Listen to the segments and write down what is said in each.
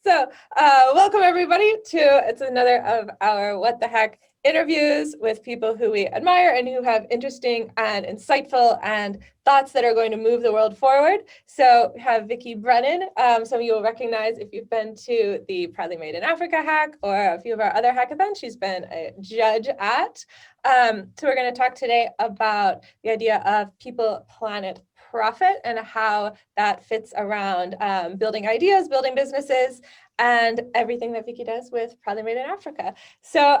Welcome everybody it's another of our What the Heck interviews with people who we admire and who have interesting and insightful and thoughts that are going to move the world forward. So we have Vikki Brennan. Some of you will recognize if you've been to the Proudly Made in Africa hack or a few of our other hack events. She's been a judge at. So we're going to talk today about the idea of people, planet, profit and how that fits around building ideas, building businesses, and everything that Vikki does with Proudly Made in Africa. So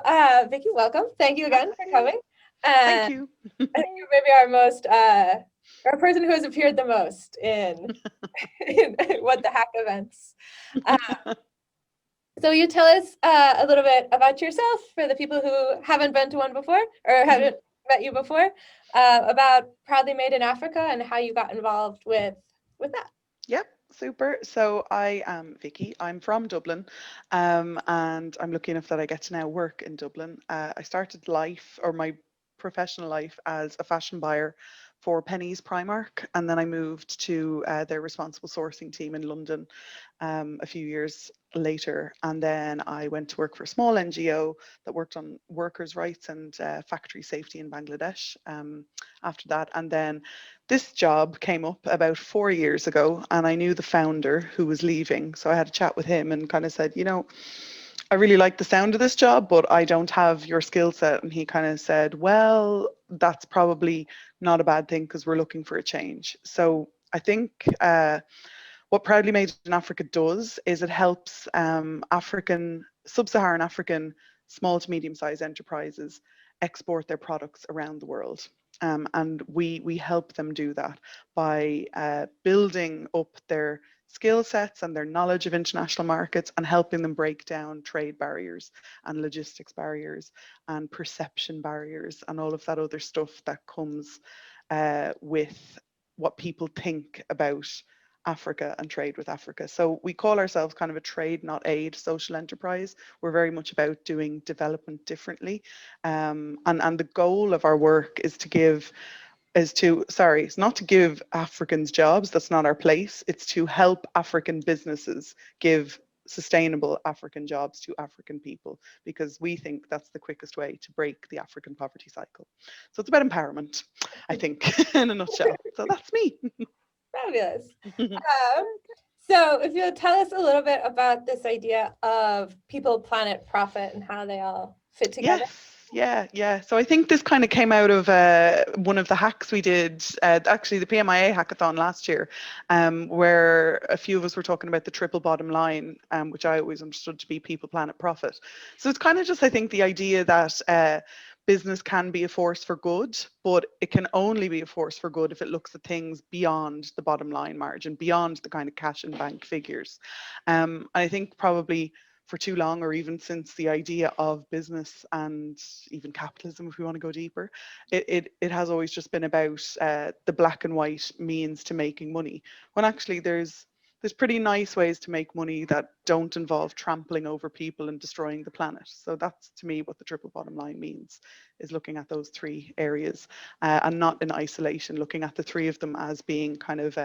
Vikki, welcome. Thank you again for coming. Thank you. I think you're maybe our person who has appeared the most in What the Hack events. So you tell us a little bit about yourself for the people who haven't been to one before or haven't met you before, about Proudly Made in Africa and how you got involved with that. Yep, super. So I am Vikki. I'm from Dublin, and I'm lucky enough that I get to now work in Dublin. I started my professional life as a fashion buyer for Penneys Primark, and then I moved to their responsible sourcing team in London a few years later. And then I went to work for a small NGO that worked on workers' rights and factory safety in Bangladesh after that. And then this job came up about 4 years ago, and I knew the founder who was leaving. So I had a chat with him and kind of said, I really like the sound of this job, but I don't have your skill set. And he kind of said, well, that's probably not a bad thing because we're looking for a change. So I think what Proudly Made in Africa does is it helps sub-Saharan African small to medium-sized enterprises export their products around the world. And we help them do that by building up their skill sets and their knowledge of international markets and helping them break down trade barriers and logistics barriers and perception barriers and all of that other stuff that comes with what people think about Africa and trade with Africa. So we call ourselves kind of a trade, not aid social enterprise. We're very much about doing development differently. And the goal of our work is it's not to give Africans jobs. That's not our place. It's to help African businesses give sustainable African jobs to African people, because we think that's the quickest way to break the African poverty cycle. So it's about empowerment, I think, in a nutshell. So that's me. Fabulous. So if you'll tell us a little bit about this idea of people, planet, profit, and how they all fit together. Yes. Yeah. So I think this kind of came out of one of the hacks we did, actually the PMIA hackathon last year, where a few of us were talking about the triple bottom line, which I always understood to be people, planet, profit. So it's kind of just, I think, the idea that business can be a force for good, but it can only be a force for good if it looks at things beyond the bottom line margin, beyond the kind of cash and bank figures. I think probably for too long, or even since the idea of business and even capitalism, if we want to go deeper, it has always just been about the black and white means to making money, when actually there's pretty nice ways to make money that don't involve trampling over people and destroying the planet. So that's, to me, what the triple bottom line means, is looking at those three areas and not in isolation, looking at the three of them as being kind of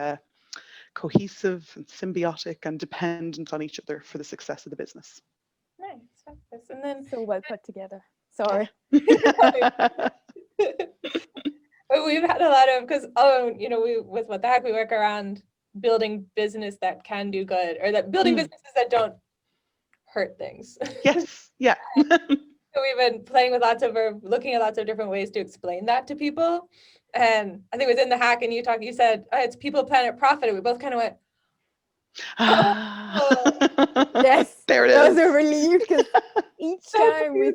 cohesive and symbiotic and dependent on each other for the success of the business. Nice. And then so well put together. Sorry. We've had a lot of, because we with What the Heck, we work around building business that can do good, or that building businesses that don't hurt things. Yes. Yeah. So we've been playing with looking at lots of different ways to explain that to people. And I think it was in the hack, and you said, it's people, planet, profit. And we both kind of went, yes, there it is. That was a relief, because each time we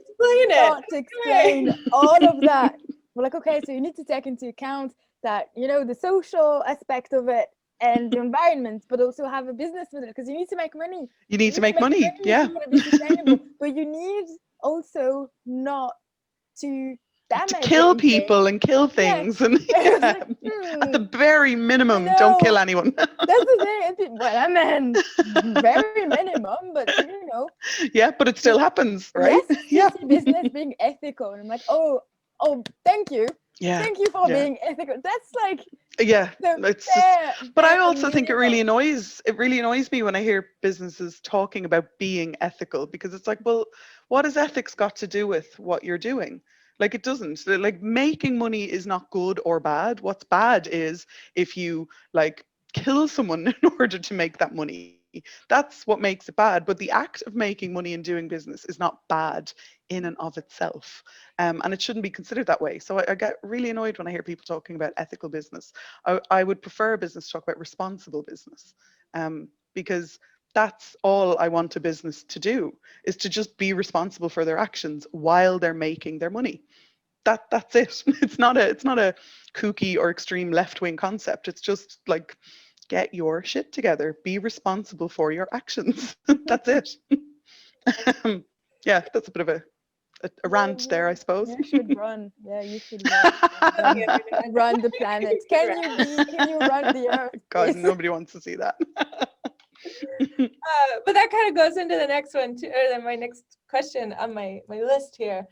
start to explain all of that, we're like, okay, so you need to take into account that, the social aspect of it and the environment, but also have a business with it, because you need to make money. You need to make money. Yeah. You want to be sustainable, but you need also not to damage, to kill people and kill things. And at the very minimum, don't kill anyone. That's the thing. Well, I mean, very minimum, but Yeah, but it still happens, right? Yes, business being ethical. And I'm like, oh, thank you. Yeah. Thank you for Yeah. being ethical. That's like Yeah. the It's just, but I bare also think it really minimum. annoys me when I hear businesses talking about being ethical, because it's like, well, what has ethics got to do with what you're doing? Like, it doesn't. Like, making money is not good or bad. What's bad is if you like kill someone in order to make that money. That's what makes it bad. But the act of making money and doing business is not bad in and of itself. And it shouldn't be considered that way. So I get really annoyed when I hear people talking about ethical business. I would prefer a business to talk about responsible business, because that's all I want a business to do, is to just be responsible for their actions while they're making their money. That's it. It's not a kooky or extreme left wing concept. It's just like, get your shit together, be responsible for your actions. That's it. Um, yeah, that's a bit of a Yeah, rant there, I suppose. you should run. Yeah, you should run. Run the planet. Can you run the earth, God, please? nobody wants to see that. But that kind of goes into the next one too, or then my next question on my list here.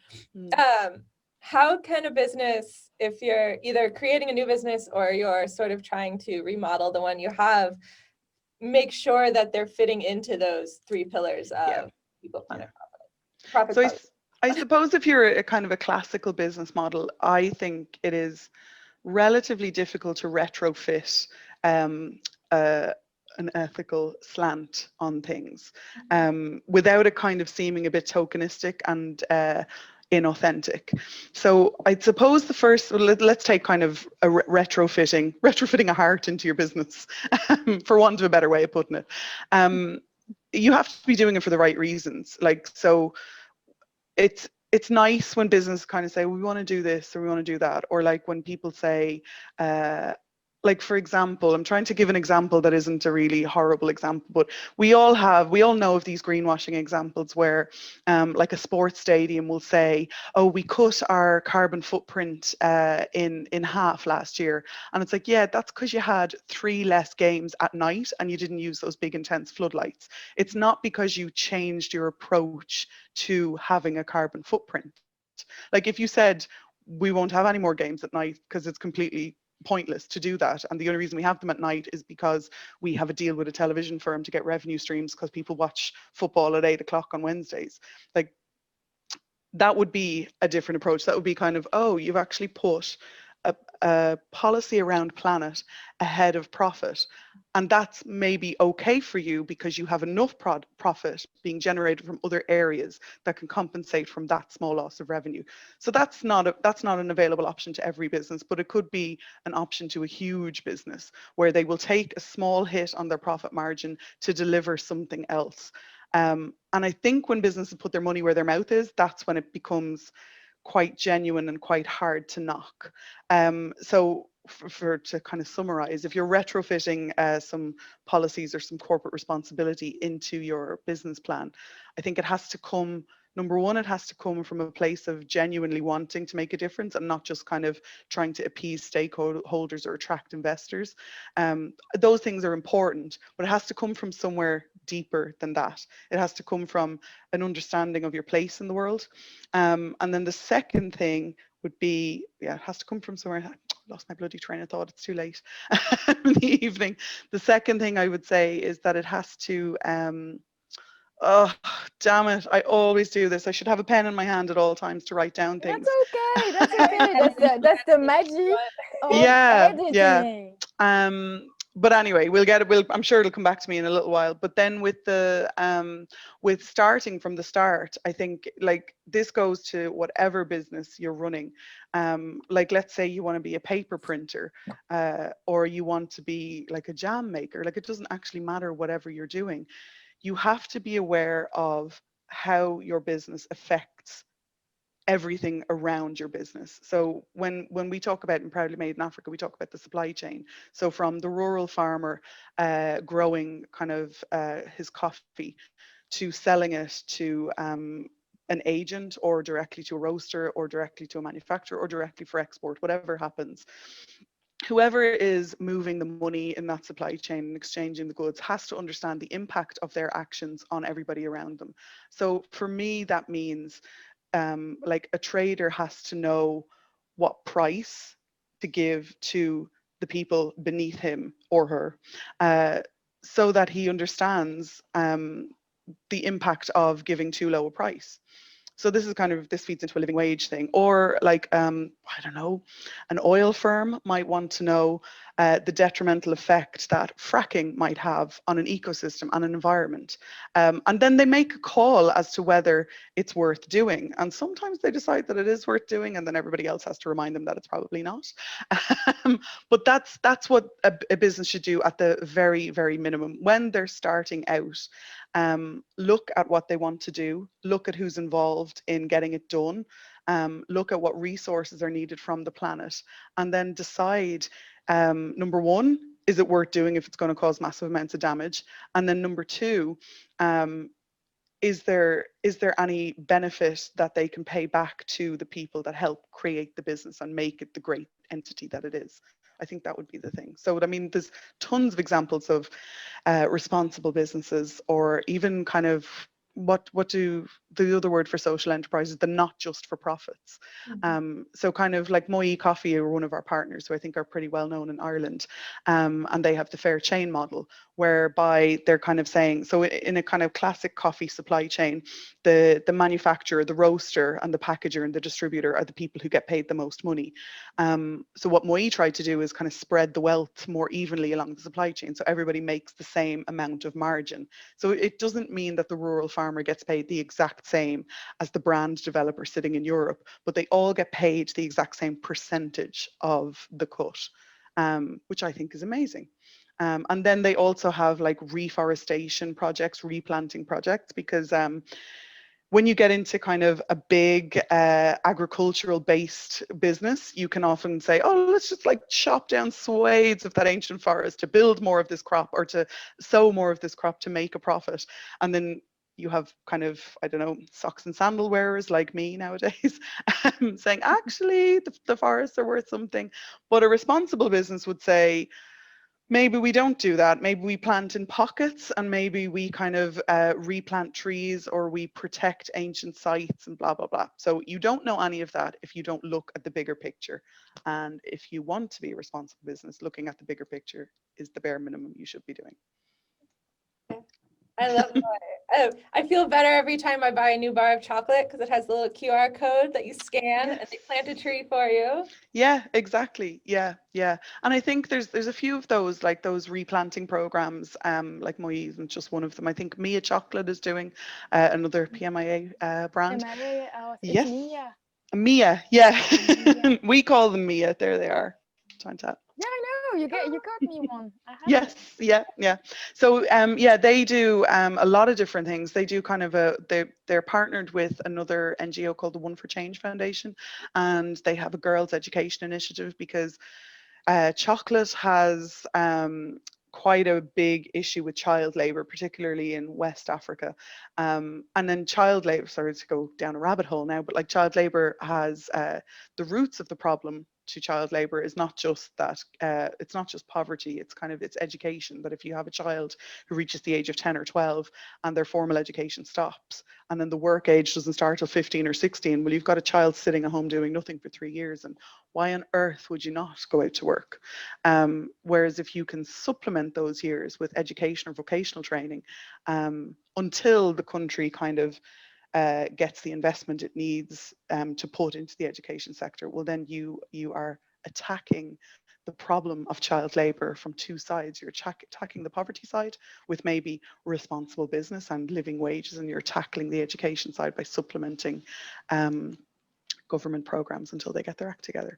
How can a business, if you're either creating a new business or you're sort of trying to remodel the one you have, make sure that they're fitting into those three pillars of people, planet, profit? So I suppose if you're a kind of a classical business model, I think it is relatively difficult to retrofit uh, an ethical slant on things without it kind of seeming a bit tokenistic and inauthentic. So I suppose the first, let's take kind of a retrofitting a heart into your business, for want of a better way of putting it. You have to be doing it for the right reasons. Like, so it's nice when business kind of say, well, we want to do this or we want to do that, or like when people say, like, for example, I'm trying to give an example that isn't a really horrible example, but we all know of these greenwashing examples where like a sports stadium will say, oh, we cut our carbon footprint in half last year. And it's like, yeah, that's because you had 3 less games at night and you didn't use those big intense floodlights. It's not because you changed your approach to having a carbon footprint. Like, if you said, we won't have any more games at night because it's completely pointless to do that, and the only reason we have them at night is because we have a deal with a television firm to get revenue streams because people watch football at 8 o'clock on Wednesdays, like, that would be a different approach. That would be kind of, oh, you've actually put a policy around planet ahead of profit. And that's maybe okay for you because you have enough profit being generated from other areas that can compensate from that small loss of revenue. So that's not an available option to every business, but it could be an option to a huge business where they will take a small hit on their profit margin to deliver something else. And I think when businesses put their money where their mouth is, that's when it becomes quite genuine and quite hard to knock. So to kind of summarize, if you're retrofitting some policies or some corporate responsibility into your business plan, I think it has to come, number one, it has to come from a place of genuinely wanting to make a difference and not just kind of trying to appease stakeholders or attract investors. Those things are important, but it has to come from somewhere deeper than that. It has to come from an understanding of your place in the world. And then the second thing would be, it has to come from somewhere. I lost my bloody train of thought. It's too late in the evening. The second thing I would say is that it has to, oh, damn it. I always do this. I should have a pen in my hand at all times to write down things. That's okay. That's okay. That's the magic of editing. But anyway, we'll get it. I'm sure it'll come back to me in a little while. But then with with starting from the start, I think like this goes to whatever business you're running. Like, let's say you want to be a paper printer, or you want to be like a jam maker. Like, it doesn't actually matter whatever you're doing. You have to be aware of how your business affects everything around your business. So when we talk about in Proudly Made in Africa, we talk about the supply chain. So from the rural farmer growing kind of his coffee to selling it to an agent or directly to a roaster or directly to a manufacturer or directly for export, whatever happens. Whoever is moving the money in that supply chain and exchanging the goods has to understand the impact of their actions on everybody around them. So for me, that means like a trader has to know what price to give to the people beneath him or her, so that he understands the impact of giving too low a price. So this is kind of, this feeds into a living wage thing. Or like, I don't know, an oil firm might want to know the detrimental effect that fracking might have on an ecosystem and an environment. And then they make a call as to whether it's worth doing. And sometimes they decide that it is worth doing, and then everybody else has to remind them that it's probably not. But that's what a business should do at the very, very minimum. When they're starting out, look at what they want to do, look at who's involved in getting it done, look at what resources are needed from the planet, and then decide, number one, is it worth doing if it's going to cause massive amounts of damage? And then number two, is there any benefit that they can pay back to the people that help create the business and make it the great entity that it is? I think that would be the thing. So, I mean, there's tons of examples of responsible businesses, or even kind of what do the other word for social enterprises, the not just for profits. So kind of like Moe Coffee are one of our partners, who I think are pretty well known in Ireland, and they have the fair chain model, whereby they're kind of saying, so in a kind of classic coffee supply chain, the manufacturer, the roaster, and the packager and the distributor are the people who get paid the most money. So what Moe tried to do is kind of spread the wealth more evenly along the supply chain, so everybody makes the same amount of margin. So it doesn't mean that the rural farmer gets paid the exact same as the brand developer sitting in Europe, but they all get paid the exact same percentage of the cut, which I think is amazing. And then they also have like reforestation projects, replanting projects, because when you get into kind of a big agricultural based business, you can often say, oh, let's just like chop down swathes of that ancient forest to build more of this crop, or to sow more of this crop to make a profit. And then you have kind of, I don't know, socks and sandal wearers like me nowadays saying, actually, the forests are worth something. But a responsible business would say, maybe we don't do that. Maybe we plant in pockets, and maybe we kind of replant trees, or we protect ancient sites and blah, blah, blah. So you don't know any of that if you don't look at the bigger picture. And if you want to be a responsible business, looking at the bigger picture is the bare minimum you should be doing. I love that. I feel better every time I buy a new bar of chocolate, because it has the little QR code that you scan, and they plant a tree for you. Yeah, exactly. Yeah, yeah. And I think there's a few of those, like those replanting programs, like Moe isn't just one of them. I think Mia Chocolate is doing another PMIA brand. It's Yes. Mia. Mia, yeah. Mia. We call them Mia. There they are. Trying to. Yeah, I know. You got me one. I have Yes, it. yeah. So yeah, they do a lot of different things. They do kind of they're partnered with another NGO called the One for Change Foundation, and they have a girls' education initiative, because chocolate has quite a big issue with child labor, particularly in West Africa. And then child labor, sorry to go down a rabbit hole now, but like child labor has the roots of the problem to child labor is not just that, it's not just poverty, it's kind of, it's education. That if you have a child who reaches the age of 10 or 12 and their formal education stops, and then the work age doesn't start till 15 or 16, well, you've got a child sitting at home doing nothing for 3 years, and why on earth would you not go out to work? Whereas if you can supplement those years with education or vocational training, until the country kind of gets the investment it needs to put into the education sector, well, then you are attacking the problem of child labour from two sides. You're attacking the poverty side with maybe responsible business and living wages, and you're tackling the education side by supplementing government programs until they get their act together.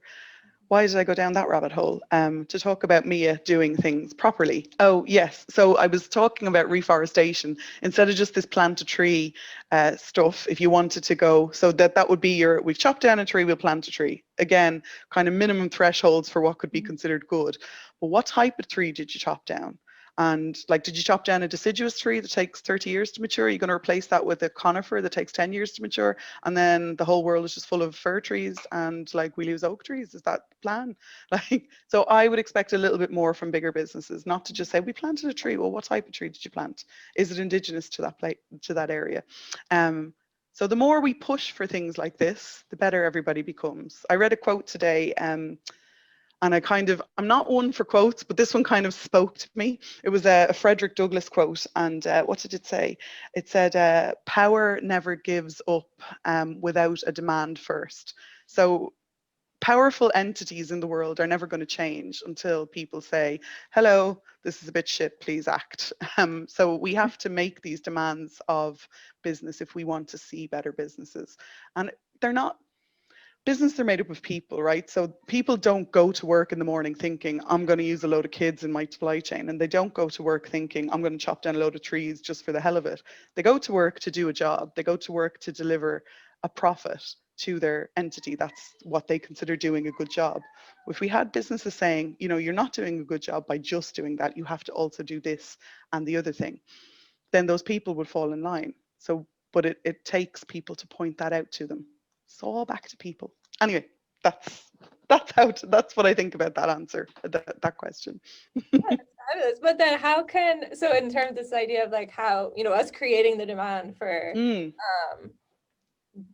Why did I go down that rabbit hole? To talk about Mia doing things properly. Oh, yes. So I was talking about reforestation. Instead of just this plant a tree stuff, if you wanted to go, so that would be your, we've chopped down a tree, we'll plant a tree. Again, kind of minimum thresholds for what could be considered good. But what type of tree did you chop down? And like, did you chop down a deciduous tree that takes 30 years to mature? You're going to replace that with a conifer that takes 10 years to mature, and then the whole world is just full of fir trees, and like we lose oak trees? Is that the plan? Like, so I would expect a little bit more from bigger businesses, not to just say we planted a tree. Well, what type of tree did you plant? Is it indigenous to that place, to that area? So the more we push for things like this, the better everybody becomes. I read a quote today, and I'm not one for quotes, but this one kind of spoke to me. It was a Frederick Douglass quote, and what did it say? It said, "Power never gives up without a demand first." So powerful entities in the world are never going to change until people say, "Hello, this is a bit shit, please act." So we have to make these demands of business if we want to see better businesses. And they're not business are made up of people, right? So people don't go to work in the morning thinking, I'm going to use a load of kids in my supply chain. And they don't go to work thinking, I'm going to chop down a load of trees just for the hell of it. They go to work to do a job. They go to work to deliver a profit to their entity. That's what they consider doing a good job. If we had businesses saying, you're not doing a good job by just doing that, you have to also do this and the other thing, then those people would fall in line. So, but it takes people to point that out to them. It's all back to people. Anyway, that's what I think about that answer, that question. Fabulous. But then so in terms of this idea of like how, us creating the demand for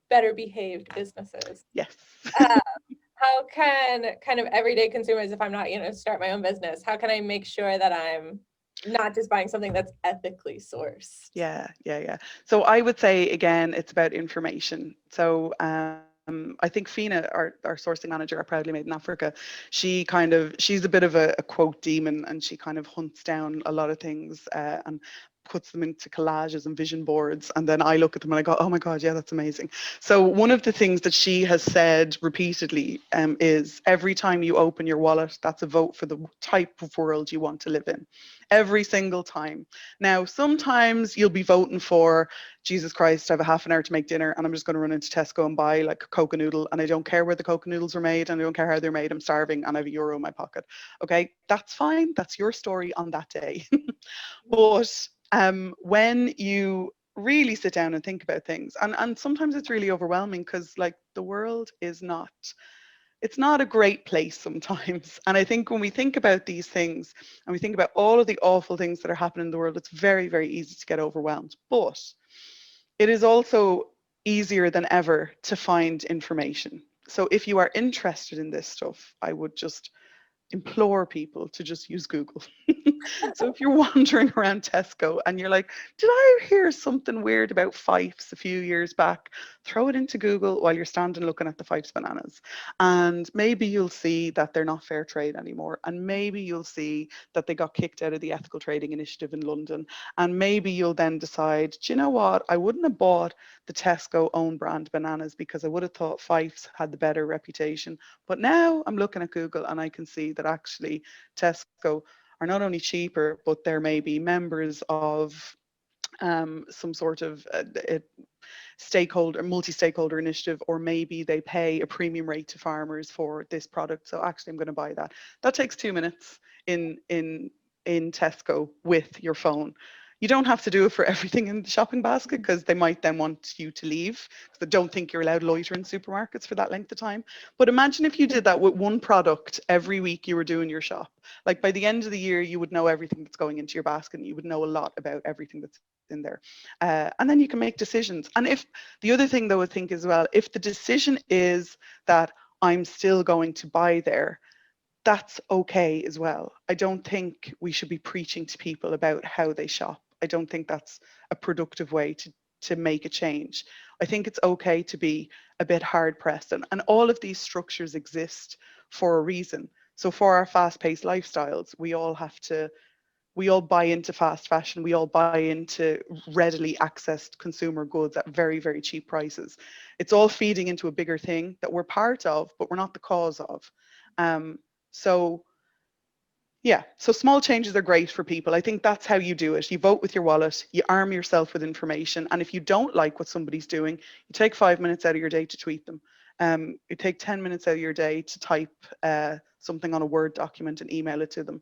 better behaved businesses. Yes. How can kind of everyday consumers, if I'm not, start my own business, how can I make sure that I'm not just buying something that's ethically sourced? Yeah. So I would say, again, it's about information. So I think Fina, our sourcing manager at Proudly Made in Africa, she's a bit of a quote demon, and she kind of hunts down a lot of things and puts them into collages and vision boards, and then I look at them and I go, oh my God, yeah, that's amazing. So one of the things that she has said repeatedly is every time you open your wallet, that's a vote for the type of world you want to live in. Every single time. Now, sometimes you'll be voting for, Jesus Christ, I have a half an hour to make dinner and I'm just going to run into Tesco and buy like a Coca noodle, and I don't care where the Coca noodles are made and I don't care how they're made. I'm starving and I have €1 in my pocket. Okay, that's fine. That's your story on that day. But when you really sit down and think about things, and sometimes it's really overwhelming because like the world is not, it's not a great place sometimes. And I think when we think about these things and we think about all of the awful things that are happening in the world, it's very, very easy to get overwhelmed. But it is also easier than ever to find information. So if you are interested in this stuff, I would just implore people to just use Google. So if you're wandering around Tesco and you're like, did I hear something weird about Fifes a few years back? Throw it into Google while you're standing looking at the Fifes bananas. And maybe you'll see that they're not fair trade anymore. And maybe you'll see that they got kicked out of the Ethical Trading Initiative in London. And maybe you'll then decide, do you know what? I wouldn't have bought the Tesco own brand bananas because I would have thought Fifes had the better reputation. But now I'm looking at Google and I can see that actually Tesco are not only cheaper, but they're maybe members of some sort of multi-stakeholder initiative, or maybe they pay a premium rate to farmers for this product. So actually, I'm going to buy that. That takes 2 minutes in Tesco with your phone. You don't have to do it for everything in the shopping basket because they might then want you to leave because they don't think you're allowed to loiter in supermarkets for that length of time. But imagine if you did that with one product every week you were doing your shop. Like by the end of the year, you would know everything that's going into your basket and you would know a lot about everything that's in there. And then you can make decisions. And if the other thing though, I think as well, if the decision is that I'm still going to buy there, that's okay as well. I don't think we should be preaching to people about how they shop. I don't think that's a productive way to make a change. I think it's okay to be a bit hard pressed, and all of these structures exist for a reason. So for our fast-paced lifestyles, we all buy into fast fashion. We all buy into readily accessed consumer goods at very, very cheap prices. It's all feeding into a bigger thing that we're part of, but we're not the cause of. So yeah, so small changes are great for people. I think that's how you do it. You vote with your wallet, you arm yourself with information, and if you don't like what somebody's doing, you take 5 minutes out of your day to tweet them. You take 10 minutes out of your day to type something on a Word document and email it to them.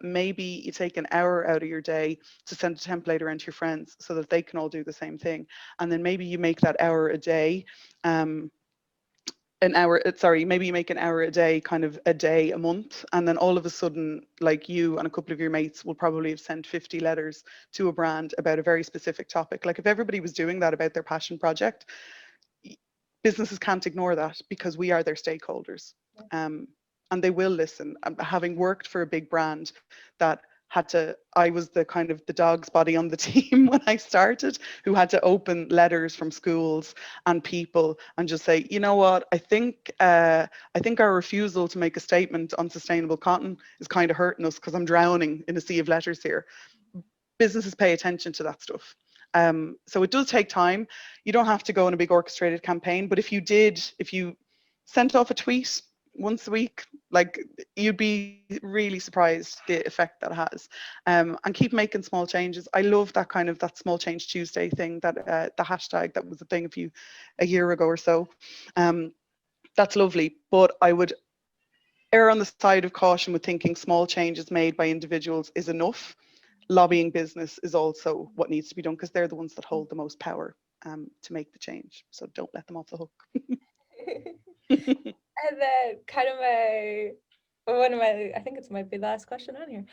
Maybe you take an hour out of your day to send a template around to your friends so that they can all do the same thing. And then maybe you make that hour a day an hour, sorry, maybe you make an hour a day, kind of a day a month, and then all of a sudden, like, you and a couple of your mates will probably have sent 50 letters to a brand about a very specific topic. Like, if everybody was doing that about their passion project, businesses can't ignore that, because we are their stakeholders. And they will listen. Having worked for a big brand that I was the kind of the dog's body on the team when I started, who had to open letters from schools and people and just say, you know what, I think our refusal to make a statement on sustainable cotton is kind of hurting us, because I'm drowning in a sea of letters here. Businesses pay attention to that stuff. So it does take time. You don't have to go on a big orchestrated campaign, but if you sent off a tweet once a week, like, you'd be really surprised the effect that it has. And keep making small changes. I love that kind of that Small Change Tuesday thing, that the hashtag that was a thing a year ago or so. That's lovely, but I would err on the side of caution with thinking small changes made by individuals is enough. Lobbying business is also what needs to be done, because they're the ones that hold the most power to make the change. So don't let them off the hook. And then kind of I think it's might be the last question on here.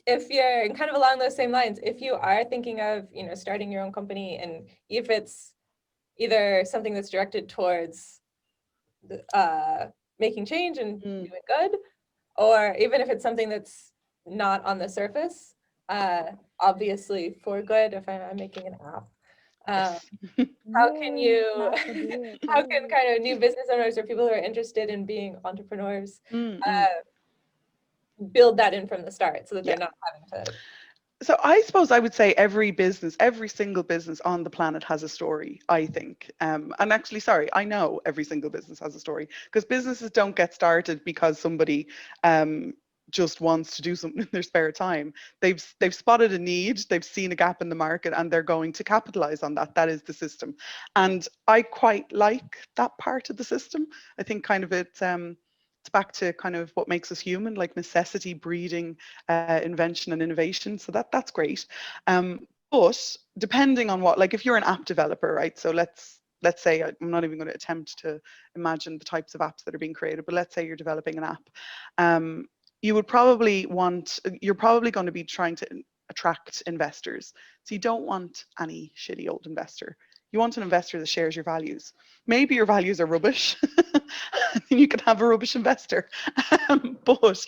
If you're kind of along those same lines, if you are thinking of, starting your own company, and if it's either something that's directed towards making change and doing good, or even if it's something that's not on the surface, obviously for good, if I'm making an app. How can kind of new business owners or people who are interested in being entrepreneurs build that in from the start, so that they're not having to? So I suppose I would say every single business on the planet has a story, I think. And actually, sorry, I know every single business has a story, because businesses don't get started because somebody just wants to do something in their spare time. They've spotted a need, they've seen a gap in the market, and they're going to capitalize on that. That is the system. And I quite like that part of the system. I think kind of it's back to kind of what makes us human, like necessity breeding invention and innovation. So that's great. But depending on what, like, if you're an app developer, right? So let's say, I'm not even going to attempt to imagine the types of apps that are being created, but let's say you're developing an app. You're probably going to be trying to attract investors. So you don't want any shitty old investor. You want an investor that shares your values. Maybe your values are rubbish. You can have a rubbish investor. But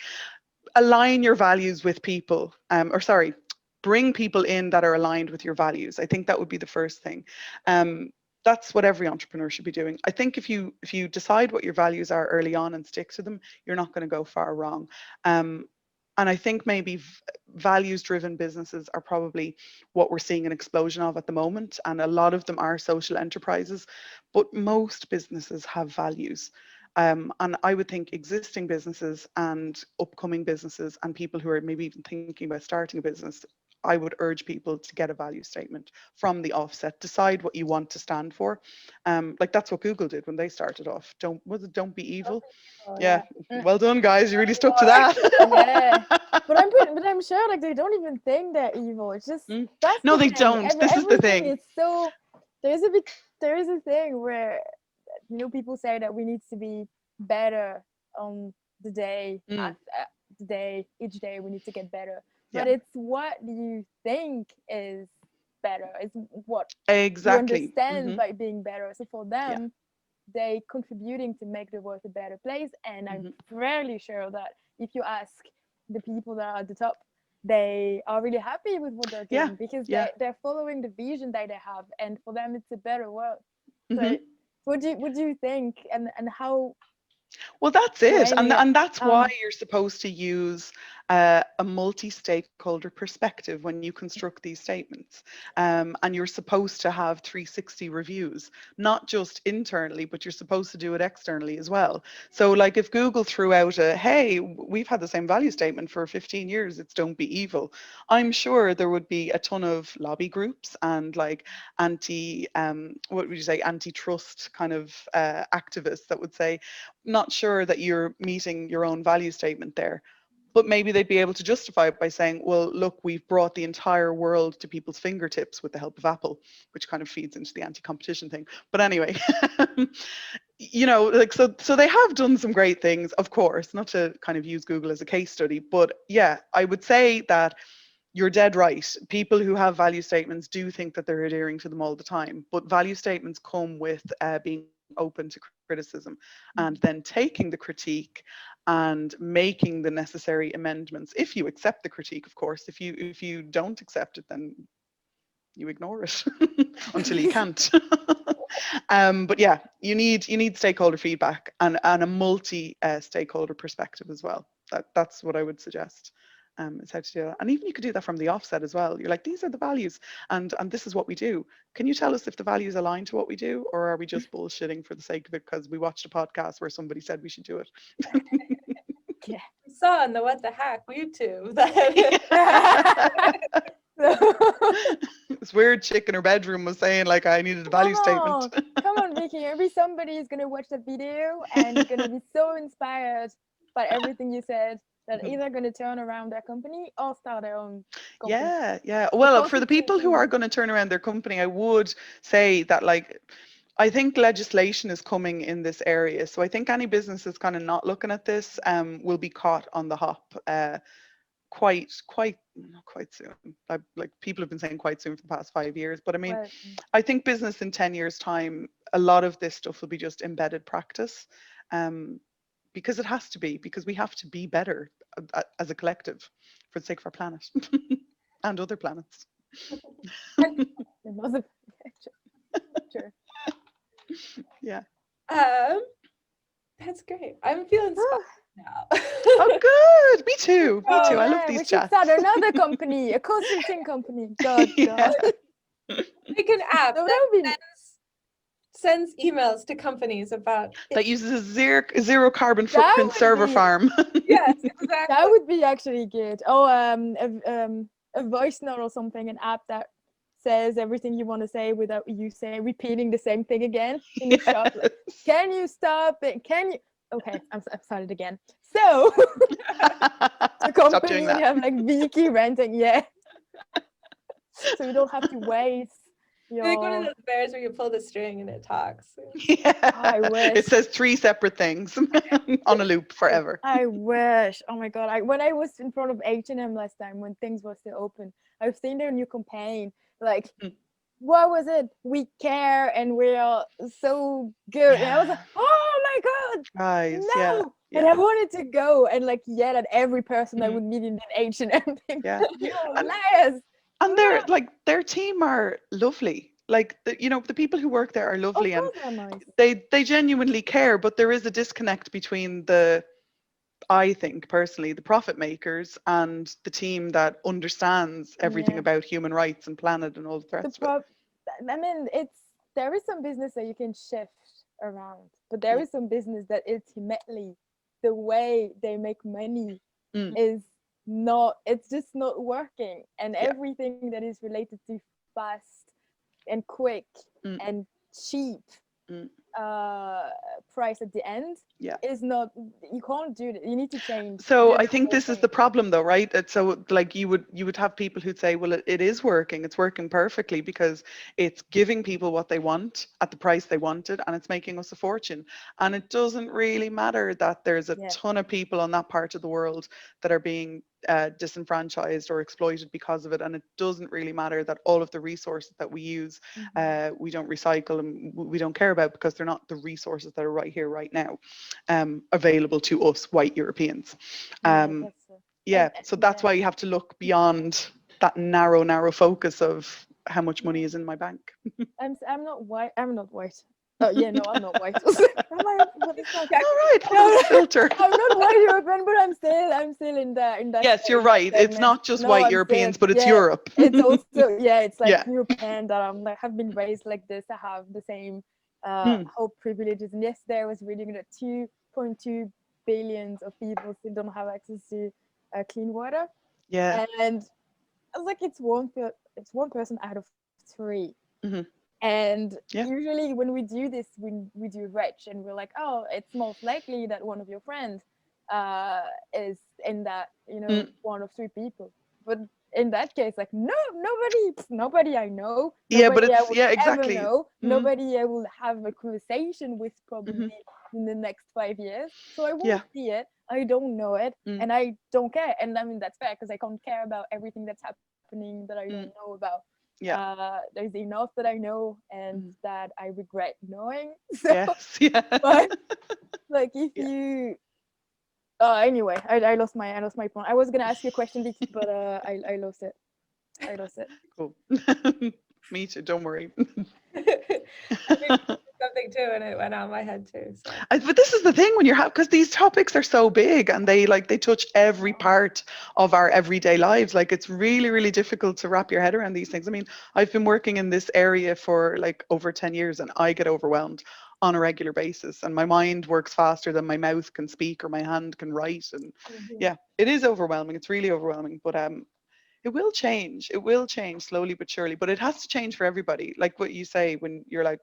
align your values with people, bring people in that are aligned with your values. I think that would be the first thing. That's what every entrepreneur should be doing. I think if you decide what your values are early on and stick to them, you're not going to go far wrong. And I think maybe values-driven businesses are probably what we're seeing an explosion of at the moment. And a lot of them are social enterprises, but most businesses have values. And I would think existing businesses and upcoming businesses and people who are maybe even thinking about starting a business, I would urge people to get a value statement from the offset. Decide what you want to stand for. Like, that's what Google did when they started off. Don't be evil? Yeah. Well done, guys. You really stuck to that. Yeah. But I'm sure, like, they don't even think they're evil. It's just that's no, the they thing. don't. This is the thing. It's so there is a thing where people say that we need to be better on the day each day we need to get better. But it's what you think is better. It's what exactly you understand by being better. So for them, they contributing to make the world a better place. And I'm fairly sure that if you ask the people that are at the top, they are really happy with what they're doing because they're following the vision that they have, and for them it's a better world. So what do you think, and how? Well, that's it. And that's why you're supposed to use a multi-stakeholder perspective when you construct these statements. And you're supposed to have 360 reviews, not just internally, but you're supposed to do it externally as well. So, like, if Google threw out hey, we've had the same value statement for 15 years, it's don't be evil, I'm sure there would be a ton of lobby groups and, like, antitrust kind of activists that would say, not sure that you're meeting your own value statement there. But maybe they'd be able to justify it by saying, well, look, we've brought the entire world to people's fingertips with the help of Apple, which kind of feeds into the anti-competition thing. But anyway, you know, like, so they have done some great things, of course, not to kind of use Google as a case study, but yeah, I would say that you're dead right. People who have value statements do think that they're adhering to them all the time, but value statements come with being open to criticism and then taking the critique and making the necessary amendments. If you accept the critique, of course. If you don't accept it, then you ignore it until you can't. But yeah, you need stakeholder feedback and a multi stakeholder perspective as well. That's what I would suggest. Is how to do that. And even you could do that from the offset as well. You're like, these are the values and this is what we do. Can you tell us if the values align to what we do, or are we just bullshitting for the sake of it because we watched a podcast where somebody said we should do it? Yeah. We saw on the What the Hack YouTube that This weird chick in her bedroom was saying like I needed a value statement. Come on, Vikki. Maybe somebody is gonna watch the video and gonna be so inspired by everything you said that either gonna turn around their company or start their own company. Yeah. Well, for the people who are going to turn around their company, I would say that like I think legislation is coming in this area. So I think any business that's kind of not looking at this will be caught on the hop quite soon. Like people have been saying quite soon for the past 5 years. But I mean, I think business in 10 years time, a lot of this stuff will be just embedded practice. Because it has to be, because we have to be better as a collective for the sake of our planet and other planets. Sure. Yeah. That's great. I'm feeling inspired now. Oh, good. Me too. Oh, I love these we chats. should start another company, a consulting company. God. Make an app that sends emails to companies about that uses a zero carbon footprint server farm. Yes, exactly. That would be actually good. Oh, a voice note or something, an app that says everything you want to say without you repeating the same thing again in the shop. Like, can you stop it? Can you? Okay, I've started again. So the company you have like Vikki renting, yeah. So you don't have to waste. Like one of those bears where you pull the string and it talks. Yeah. I wish. It says 3 separate things on a loop forever. I wish. Oh my God. When I was in front of H&M last time, when things were still open, I've seen their new campaign. Like, what was it? We care and we are so good. And I was like, oh my God. Guys, no. Yeah. And I wanted to go and like yell at every person I would meet in that H&M thing. Yeah. You're liars. And their team are lovely. Like the people who work there are lovely, and nice. they genuinely care. But there is a disconnect between I think personally, the profit makers and the team that understands everything about human rights and planet and all the rest of it. I mean, there is some business that you can shift around, but there is some business that ultimately the way they make money is not, it's just not working, and everything that is related to fast and quick and cheap price at the end is not, you can't do that. You need to change. So I think this is the problem though, right? So like you would have people who'd say, well, it is working, it's working perfectly because it's giving people what they want at the price they wanted, and it's making us a fortune. And it doesn't really matter that there's a ton of people on that part of the world that are being disenfranchised or exploited because of it, and it doesn't really matter that all of the resources that we use we don't recycle and we don't care about, because they're not the resources that are right here right now available to us white Europeans. So that's why you have to look beyond that narrow focus of how much money is in my bank. I'm not white. Oh yeah, no, I'm not white. All right, filter. I'm not white European, but I'm still in that. Yes, you're right. Segment. It's not just white Europeans, but it's Europe. It's also it's like European that I'm like have been raised like this. I have the same whole privileges. And yesterday I was reading that 2.2 billion of people still don't have access to clean water. Yeah, and I was like, it's one person out of 3. And usually when we do this, we do rich, and we're like, oh, it's most likely that one of your friends is in that, Mm. one of three people. But in that case, like, nobody I know, Yeah, but nobody I it's, will yeah, ever exactly. know, Mm. nobody I will have a conversation with probably Mm-hmm. in the next 5 years. So I Yeah. won't see it. I don't know it, Mm. and I don't care. And I mean, that's fair, because I can't care about everything that's happening that I don't Mm. know about. Yeah. There's enough that I know and Mm. that I regret knowing. So, Yes. Yeah. but like, if Yeah. you anyway, I lost my point. I was gonna ask you a question, Vikki, but I lost it. I lost it. Cool. Me too. Don't worry. I think something too, and it went on my head too. So But this is the thing when you're because these topics are so big and they touch every part of our everyday lives. Like it's really, really difficult to wrap your head around these things. I mean, I've been working in this area for like over 10 years and I get overwhelmed on a regular basis. And my mind works faster than my mouth can speak or my hand can write. And yeah, it is overwhelming. It's really overwhelming. But it will change. It will change slowly but surely. But it has to change for everybody. Like what you say when you're like,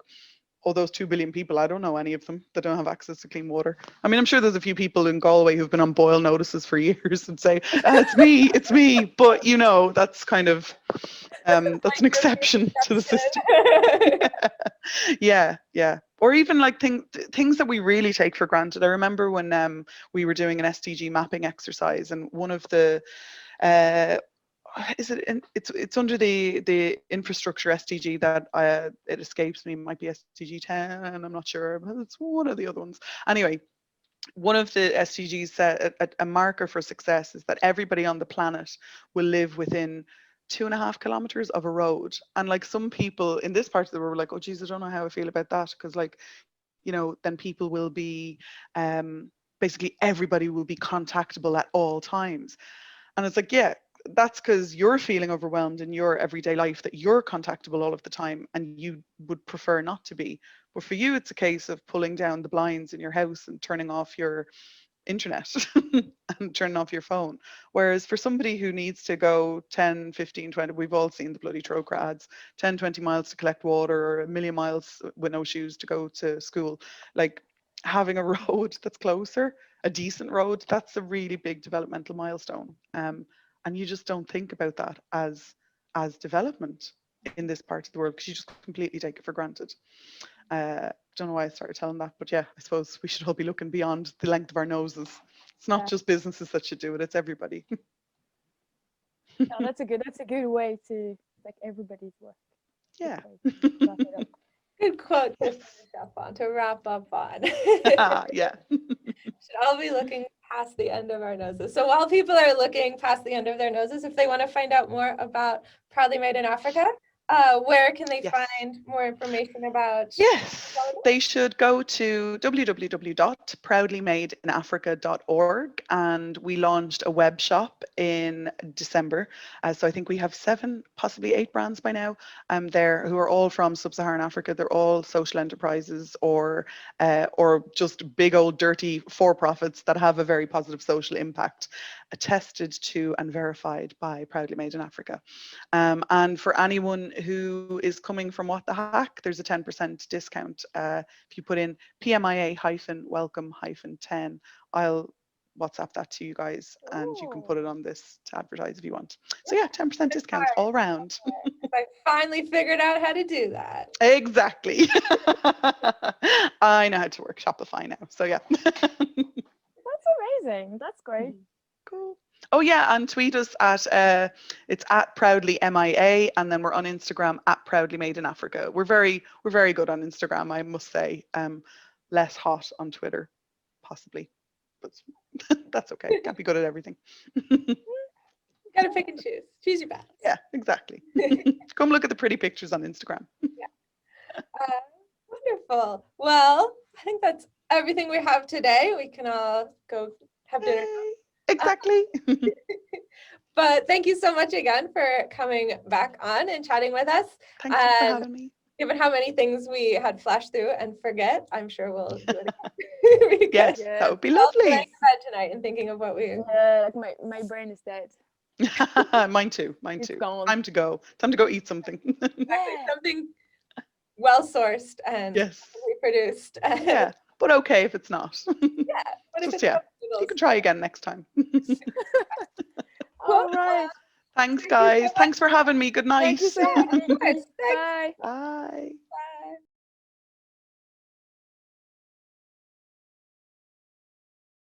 oh, those 2 billion people, I don't know any of them that don't have access to clean water. I mean, I'm sure there's a few people in Galway who've been on boil notices for years and say, it's me. But, that's kind of, that's an exception to the system. Yeah, yeah. Or even like things that we really take for granted. I remember when we were doing an SDG mapping exercise and one of the, uh, it's under the infrastructure SDG that it escapes me, might be SDG 10, I'm not sure, but it's one of the other ones. Anyway, one of the SDGs said a marker for success is that everybody on the planet will live within 2.5 kilometers of a road. And like some people in this part of the world were like, oh geez, I don't know how I feel about that, because like, then people will be basically everybody will be contactable at all times. And it's like, yeah, that's because you're feeling overwhelmed in your everyday life that you're contactable all of the time and you would prefer not to be. But for you, it's a case of pulling down the blinds in your house and turning off your internet and turning off your phone. Whereas for somebody who needs to go 10, 15, 20, we've all seen the bloody Trócaire ads, 10, 20 miles to collect water or a million miles with no shoes to go to school, like having a road that's closer, a decent road, that's a really big developmental milestone. And you just don't think about that as development in this part of the world because you just completely take it for granted. Don't know why I started telling that, but yeah, I suppose we should all be looking beyond the length of our noses. It's not just businesses that should do it; it's everybody. No, that's a good way to like everybody's work. Yeah. good quote to Yes. finish up on, to wrap up on. Yeah. Should all be looking past the end of our noses. So while people are looking past the end of their noses, if they want to find out more about Proudly Made in Africa, where can they find more information about? Yes, they should go to www.proudlymadeinafrica.org, and we launched a web shop in December. So I think we have 7, possibly 8 brands by now there who are all from sub-Saharan Africa. They're all social enterprises or just big old dirty for-profits that have a very positive social impact, attested to and verified by Proudly Made in Africa. And for anyone who is coming from What the Hack, there's a 10% discount. If you put in PMIA-welcome-10, I'll WhatsApp that to you guys and you can put it on this to advertise if you want. So yeah, 10% discount all around. I finally figured out how to do that. Exactly. I know how to work Shopify now. So yeah. That's amazing. That's great. Cool. Oh yeah, and tweet us at it's at Proudly MIA, and then we're on Instagram at Proudly Made in Africa. We're very good on Instagram, I must say. Less hot on Twitter, possibly, but that's okay. Can't be good at everything. Gotta pick and choose. Choose your battles. Yeah, exactly. Come look at the pretty pictures on Instagram. Yeah. Wonderful. Well, I think that's everything we have today. We can all go have dinner. Exactly. But thank you so much again for coming back on and chatting with us. Thanks for having me. Given how many things we had flashed through and forget, I'm sure we'll do it again. Yes, that would be lovely. I'll go bed tonight and thinking of what we. Like my brain is dead. Mine too. It's gone. Time to go eat something. Exactly. Something well sourced and reproduced. Yeah, but okay if it's not. Yeah, but if it's comfortable You can try again next time. All right. Thanks, guys. Thanks for having me. Good night. Thank you so much. Thanks. Bye. Bye.